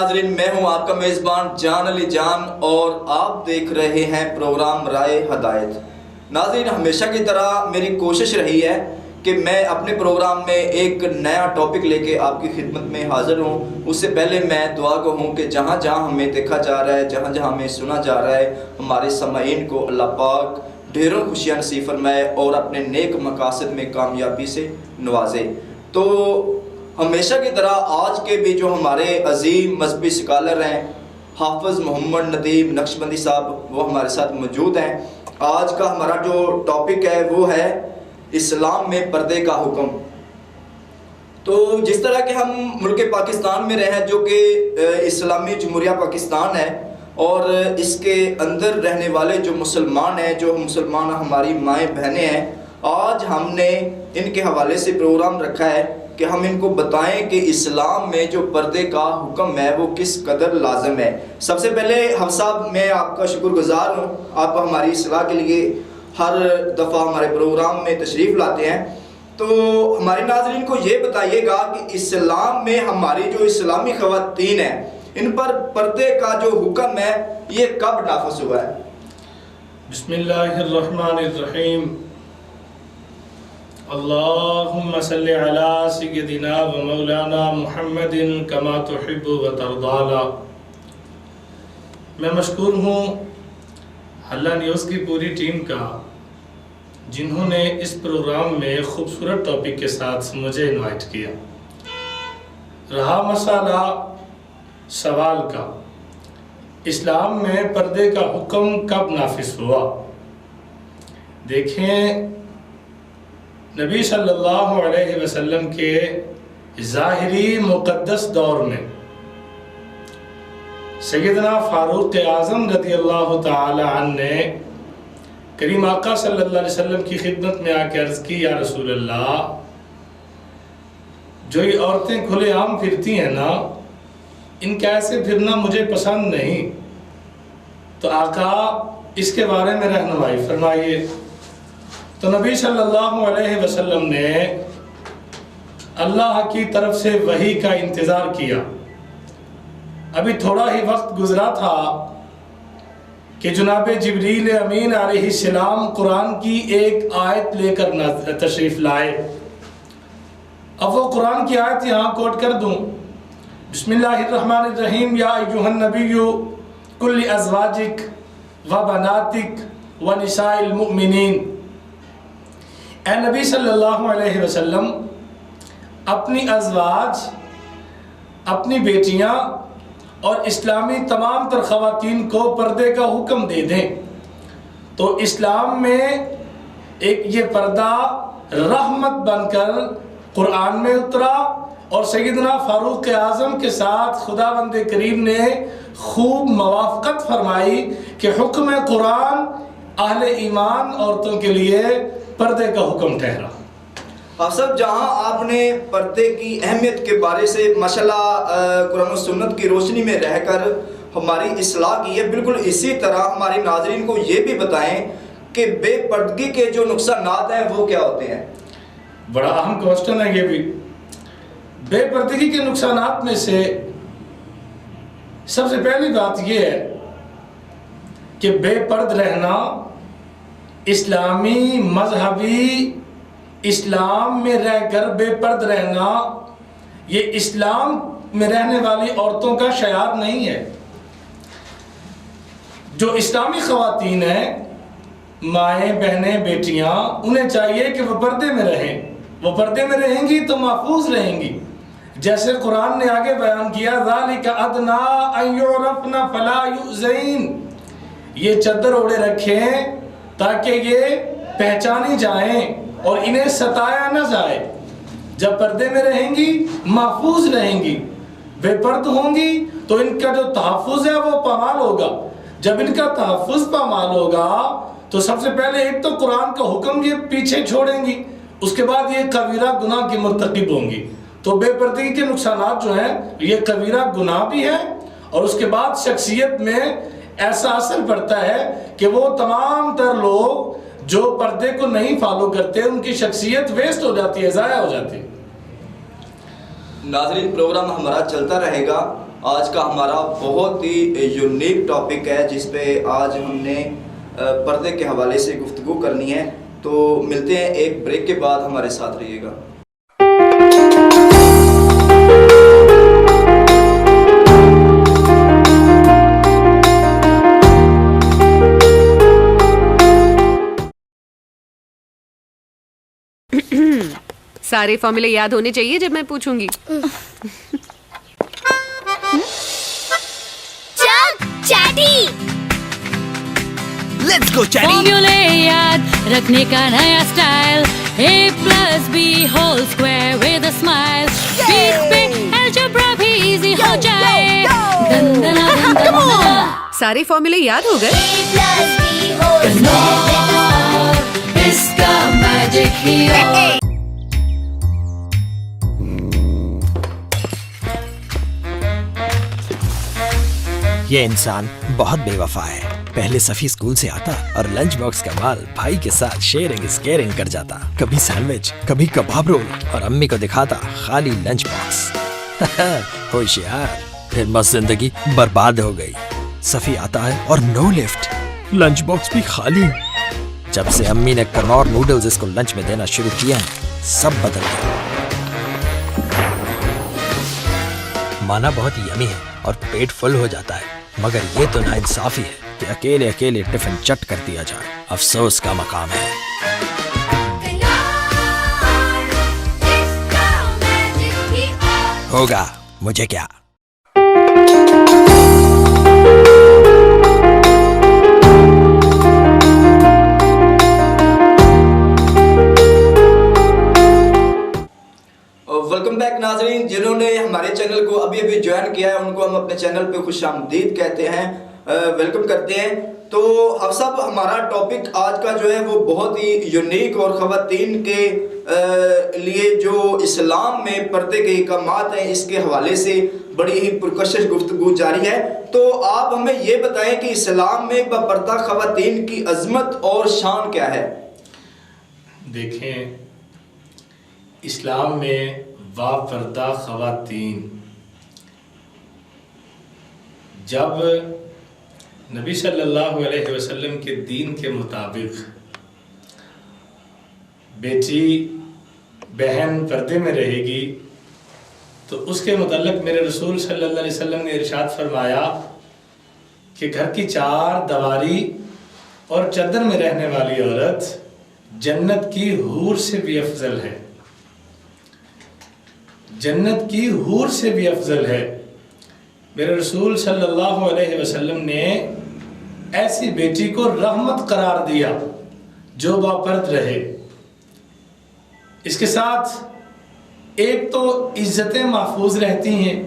ناظرین، میں ہوں آپ کا میزبان جان علی جان اور آپ دیکھ رہے ہیں پروگرام رائے ہدایت۔ ناظرین، ہمیشہ کی طرح میری کوشش رہی ہے کہ میں اپنے پروگرام میں ایک نیا ٹاپک لے کے آپ کی خدمت میں حاضر ہوں۔ اس سے پہلے میں دعا کو ہوں کہ جہاں جہاں ہمیں دیکھا جا رہا ہے، جہاں جہاں ہمیں سنا جا رہا ہے، ہمارے سامعین کو اللہ پاک ڈھیروں خوشیاں نصیب فرمائے اور اپنے نیک مقاصد میں کامیابی سے نوازے۔ تو ہمیشہ کی طرح آج کے بھی جو ہمارے عظیم مذہبی سکالر ہیں حافظ محمد ندیم نقشبندی صاحب، وہ ہمارے ساتھ موجود ہیں۔ آج کا ہمارا جو ٹاپک ہے وہ ہے اسلام میں پردے کا حکم۔ تو جس طرح کہ ہم ملک پاکستان میں رہے ہیں جو کہ اسلامی جمہوریہ پاکستان ہے، اور اس کے اندر رہنے والے جو مسلمان ہیں، جو مسلمان ہماری مائیں بہنیں ہیں، آج ہم نے ان کے حوالے سے پروگرام رکھا ہے کہ ہم ان کو بتائیں کہ اسلام میں جو پردے کا حکم ہے وہ کس قدر لازم ہے۔ سب سے پہلے حافظ صاحب، میں آپ کا شکر گزار ہوں، آپ ہماری اصلاح کے لیے ہر دفعہ ہمارے پروگرام میں تشریف لاتے ہیں۔ تو ہمارے ناظرین کو یہ بتائیے گا کہ اسلام میں ہماری جو اسلامی خواتین ہیں، ان پر پردے کا جو حکم ہے یہ کب نافذ ہوا ہے؟ بسم اللہ الرحمن الرحیم۔ اللہم صلی علی سیدنا و مولانا محمد کما تحب و ترضی۔ میں مشکور ہوں حلہ نیوز کی پوری ٹیم کا، جنہوں نے اس پروگرام میں خوبصورت ٹاپک کے ساتھ مجھے انوائٹ کیا۔ رہا مسئلہ سوال کا، اسلام میں پردے کا حکم کب نافذ ہوا؟ دیکھیں، نبی صلی اللہ علیہ وسلم کے ظاہری مقدس دور میں سیدنا فاروق اعظم رضی اللہ تعالی عنہ نے کریم آقا صلی اللہ علیہ وسلم کی خدمت میں آ کے عرض کی، یا رسول اللہ، جو یہ عورتیں کھلے عام پھرتی ہیں نا، ان کا ایسے پھرنا مجھے پسند نہیں، تو آقا اس کے بارے میں رہنمائی فرمائیے۔ تو نبی صلی اللہ علیہ وسلم نے اللہ کی طرف سے وحی کا انتظار کیا۔ ابھی تھوڑا ہی وقت گزرا تھا کہ جناب جبریل امین علیہ السلام قرآن کی ایک آیت لے کر تشریف لائے۔ اب وہ قرآن کی آیت یہاں کوٹ کر دوں، بسم اللہ الرحمن الرحیم، یا ایھا النبی کل ازواجک و بناتک و نساء المؤمنین۔ اے نبی صلی اللہ علیہ وسلم، اپنی ازواج، اپنی بیٹیاں اور اسلامی تمام تر خواتین کو پردے کا حکم دے دیں۔ تو اسلام میں ایک یہ پردہ رحمت بن کر قرآن میں اترا، اور سیدنا فاروق اعظم کے ساتھ خداوند کریم نے خوب موافقت فرمائی کہ حکم قرآن اہل ایمان عورتوں کے لیے پردے کا حکم ٹھہرا۔ آپ سب، جہاں آپ نے پردے کی اہمیت کے بارے سے ماشاءاللہ قرآن و سنت کی روشنی میں رہ کر ہماری اصلاح کی ہے، بالکل اسی طرح ہمارے ناظرین کو یہ بھی بتائیں کہ بے پردگی کے جو نقصانات ہیں وہ کیا ہوتے ہیں؟ بڑا اہم کوسچن ہے یہ بھی۔ بے پردگی کے نقصانات میں سے سب سے پہلی بات یہ ہے کہ بے پرد رہنا، اسلامی مذہبی اسلام میں رہ کر بے پرد رہنا، یہ اسلام میں رہنے والی عورتوں کا شعار نہیں ہے۔ جو اسلامی خواتین ہیں، مائیں، بہنیں، بیٹیاں، انہیں چاہیے کہ وہ پردے میں رہیں۔ وہ پردے میں رہیں گی تو محفوظ رہیں گی، جیسے قرآن نے آگے بیان کیا، ذَلِكَ أَدْنَىٰ أَن يُعْرَفْنَ فَلَا يُؤْذَيْنَ۔ یہ چادر اوڑے رکھیں تاکہ یہ پہچانی جائیں اور انہیں ستایا نہ جائے۔ جب پردے میں رہیں گی محفوظ رہیں گی، بے پرد ہوں گی تو ان کا جو تحفظ ہے وہ پامال ہوگا۔ جب ان کا تحفظ پامال ہوگا تو سب سے پہلے ایک تو قرآن کا حکم یہ پیچھے چھوڑیں گی، اس کے بعد یہ کبیرہ گناہ کی مرتکب ہوں گی۔ تو بے پردگی کے نقصانات جو ہیں یہ کبیرہ گناہ بھی ہے، اور اس کے بعد شخصیت میں ایسا اثر پڑتا ہے کہ وہ تمام تر لوگ جو پردے کو نہیں فالو کرتے ان کی شخصیت ویسٹ ہو جاتی ہے، ضائع ہو جاتی ہے۔ ناظرین، پروگرام ہمارا چلتا رہے گا، آج کا ہمارا بہت ہی یونیک ٹاپک ہے جس پہ آج ہم نے پردے کے حوالے سے گفتگو کرنی ہے. تو ملتے ہیں ایک بریک کے بعد, ہمارے ساتھ رہیے گا. سارے فارمولے یاد ہونے چاہیے جب میں پوچھوں گی. لیٹس گو چیٹی. فارمولے یاد رکھنے کا نیا style. A+B whole square with a smile. Speed پہ الجبرا بھی ایزی ہو جائے. دن دنا دن دنا. سارے فارمولے یاد ہو گئے؟ اس کا میجک ہی اور یہ انسان بہت بے وفا ہے. پہلے صفی اسکول سے آتا اور لنچ باکس کا مال بھائی کے ساتھ شیئرنگ از کیئرنگ کر جاتا. کبھی سینڈوچ, کبھی کباب رول, اور امی کو دکھاتا خالی لنچ باکس. ہوشیار. پھر بس زندگی برباد ہو گئی. صفی آتا ہے اور نو لفٹ, لنچ باکس بھی خالی. جب سے امی نے کنور نوڈلز اس کو لنچ میں دینا شروع کیا ہے, سب بدل گیا. مانا بہت یمی ہے اور پیٹ فل ہو جاتا ہے, مگر یہ تو ناانصافی ہے کہ اکیلے اکیلے ٹفن چٹ کر دیا جائے. افسوس کا مقام ہے. ہوگا مجھے کیا. ویلکم بیک ناظرین. جنہوں نے ہمارے چینل کو ابھی ابھی جوائن کیا ہے ان کو ہم اپنے چینل پہ خوش آمدید کہتے ہیں, ویلکم کرتے ہیں. تو اب صاحب ہمارا ٹاپک آج کا جو ہے وہ بہت ہی یونیک اور خواتین کے لیے جو اسلام میں پردے کے احکامات ہیں اس کے حوالے سے بڑی ہی پرکشش گفتگو جاری ہے. تو آپ ہمیں یہ بتائیں کہ اسلام میں باپردہ خواتین کی عظمت اور شان کیا ہے؟ دیکھیں, اسلام میں باپردہ خواتین, جب نبی صلی اللہ علیہ وسلم کے دین کے مطابق بیٹی بہن پردے میں رہے گی تو اس کے متعلق میرے رسول صلی اللہ علیہ وسلم نے ارشاد فرمایا کہ گھر کی چار دیواری اور چادر میں رہنے والی عورت جنت کی حور سے بھی افضل ہے. جنت کی حور سے بھی افضل ہے. میرے رسول صلی اللہ علیہ وسلم نے ایسی بیٹی کو رحمت قرار دیا جو باپرد رہے. اس کے ساتھ ایک تو عزتیں محفوظ رہتی ہیں,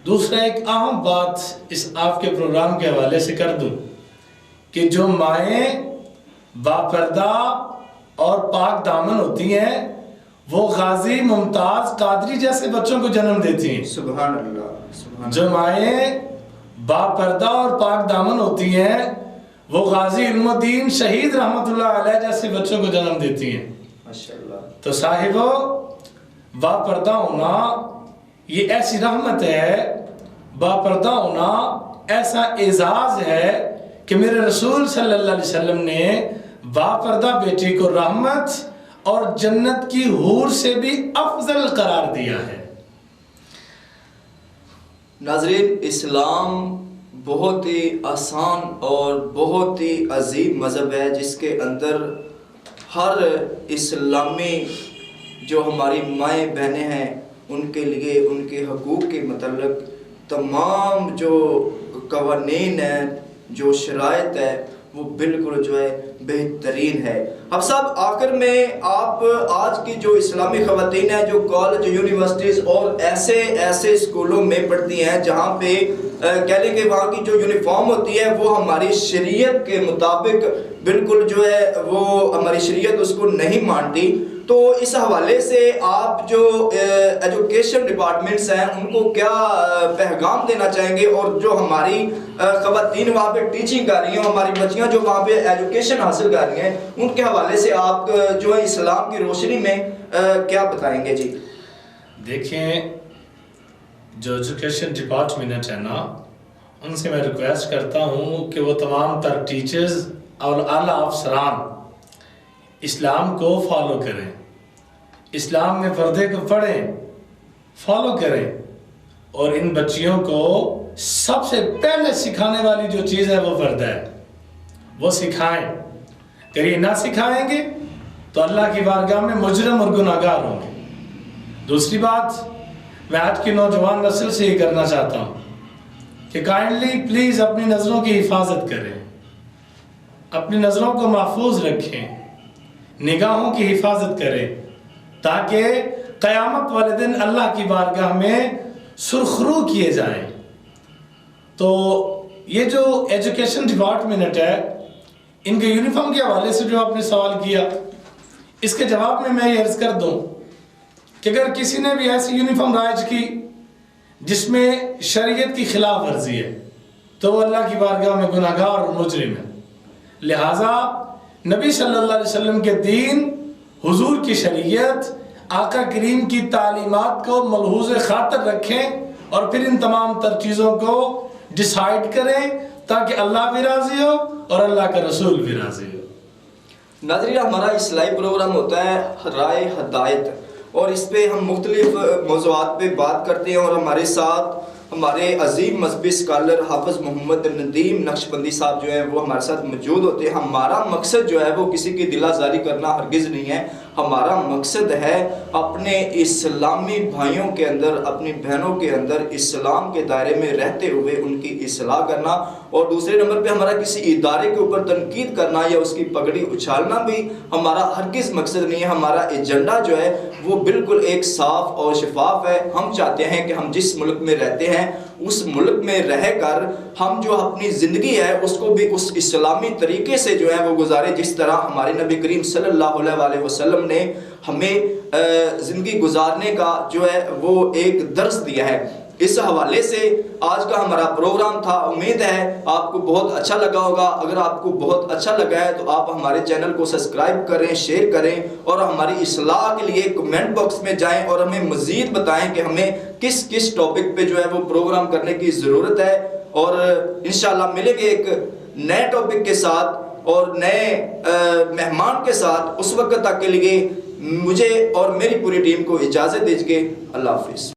دوسرا ایک اہم بات اس آپ کے پروگرام کے حوالے سے کر دوں کہ جو مائیں باپردہ اور پاک دامن ہوتی ہیں وہ غازی ممتاز قادری جیسے بچوں کو جنم دیتی ہیں. سبحان اللہ. جو مائیں باپردہ اور پاک دامن ہوتی ہیں وہ غازی علم الدین شہید رحمت اللہ علیہ جیسے بچوں کو جنم دیتی ہیں. ماشاءاللہ. تو صاحبو, باپردہ ہونا یہ ایسی رحمت ہے, باپردہ ہونا ایسا اعزاز ہے کہ میرے رسول صلی اللہ علیہ وسلم نے باپردہ بیٹی کو رحمت اور جنت کی حور سے بھی افضل قرار دیا ہے. ناظرین, اسلام بہت ہی آسان اور بہت ہی عظیم مذہب ہے جس کے اندر ہر اسلامی جو ہماری مائیں بہنیں ہیں ان کے لیے ان کے حقوق کے متعلق تمام جو قوانین ہیں, جو شرائط ہے, وہ بالکل جو ہے بہترین ہے. اب صاحب آخر میں آپ آج کی جو اسلامی خواتین ہیں جو کالج, یونیورسٹیز اور ایسے اسکولوں میں پڑھتی ہیں جہاں پہ کہہ لیں کہ وہاں کی جو یونیفارم ہوتی ہے وہ ہماری شریعت کے مطابق بالکل جو ہے وہ ہماری شریعت اس کو نہیں مانتی, تو اس حوالے سے آپ جو ایجوکیشن ڈپارٹمنٹس ہیں ان کو کیا پیغام دینا چاہیں گے, اور جو ہماری خواتین وہاں پہ ٹیچنگ کر رہی ہیں, ہماری بچیاں جو وہاں پہ ایجوکیشن حاصل کر رہی ہیں, ان کے حوالے سے آپ جو ہے اسلام کی روشنی میں کیا بتائیں گے؟ جی دیکھیں, جو ایجوکیشن ڈپارٹمنٹ ہے نا ان سے میں ریکویسٹ کرتا ہوں کہ وہ تمام تر ٹیچرز اور اعلیٰ افسران اسلام کو فالو کریں، اسلام میں پردے کو پڑھیں، فالو کریں، اور ان بچیوں کو سب سے پہلے سکھانے والی جو چیز ہے وہ پردہ ہے، وہ سکھائیں۔ اگر یہ نہ سکھائیں گے تو اللہ کی بارگاہ میں مجرم اور گناہگار ہوں گے۔ دوسری بات میں آج کی نوجوان نسل سے یہ کرنا چاہتا ہوں کہ کائنڈلی پلیز اپنی نظروں کی حفاظت کریں، اپنی نظروں کو محفوظ رکھیں، نگاہوں کی حفاظت کریں، تاکہ قیامت والے دن اللہ کی بارگاہ میں سرخرو کیے جائیں۔ تو یہ جو ایجوکیشن ڈپارٹمنٹ ہے ان کے یونیفارم کے حوالے سے جو آپ نے سوال کیا، اس کے جواب میں یہ عرض کر دوں کہ اگر کسی نے بھی ایسی یونیفارم رائج کی جس میں شریعت کی خلاف ورزی ہے تو وہ اللہ کی بارگاہ میں گناہگار اور مجرم ہے۔ لہٰذا نبی صلی اللہ علیہ وسلم کے دین، حضور کی شریعت، آقا کریم کی تعلیمات کو ملحوظ خاطر رکھیں اور پھر ان تمام تر چیزوں کو ڈیسائیڈ کریں تاکہ اللہ بھی راضی ہو اور اللہ کا رسول بھی راضی ہو۔ ناظرین، ہمارا اصلاحی پروگرام ہوتا ہے رائے ہدایت، اور اس پہ ہم مختلف موضوعات پہ بات کرتے ہیں، اور ہمارے ساتھ ہمارے عظیم مذہبی اسکالر حافظ محمد ندیم نقشبندی صاحب جو ہیں وہ ہمارے ساتھ موجود ہوتے ہیں۔ ہمارا مقصد جو ہے وہ کسی کی دل آزاری کرنا ہرگز نہیں ہے، ہمارا مقصد ہے اپنے اسلامی بھائیوں کے اندر، اپنی بہنوں کے اندر اسلام کے دائرے میں رہتے ہوئے ان کی اصلاح کرنا، اور دوسرے نمبر پہ ہمارا کسی ادارے کے اوپر تنقید کرنا یا اس کی پگڑی اچھالنا بھی ہمارا ہرگز مقصد نہیں ہے۔ ہمارا ایجنڈا جو ہے وہ بالکل ایک صاف اور شفاف ہے۔ ہم چاہتے ہیں کہ ہم جس ملک میں رہتے ہیں اس ملک میں رہ کر ہم جو اپنی زندگی ہے اس کو بھی اس اسلامی طریقے سے جو ہے وہ گزارے جس طرح ہمارے نبی کریم صلی اللہ علیہ وسلم نے ہمیں زندگی گزارنے کا جو ہے وہ ایک درس دیا ہے۔ اس حوالے سے آج کا ہمارا پروگرام تھا، امید ہے آپ کو بہت اچھا لگا ہوگا۔ اگر آپ کو بہت اچھا لگا ہے تو آپ ہمارے چینل کو سبسکرائب کریں، شیئر کریں، اور ہماری اصلاح کے لیے کمنٹ باکس میں جائیں اور ہمیں مزید بتائیں کہ ہمیں کس کس ٹاپک پہ جو ہے وہ پروگرام کرنے کی ضرورت ہے، اور انشاءاللہ ملیں گے ایک نئے ٹاپک کے ساتھ اور نئے مہمان کے ساتھ۔ اس وقت تک کے لیے مجھے اور میری پوری ٹیم کو اجازت دیجیے۔ اللہ حافظ۔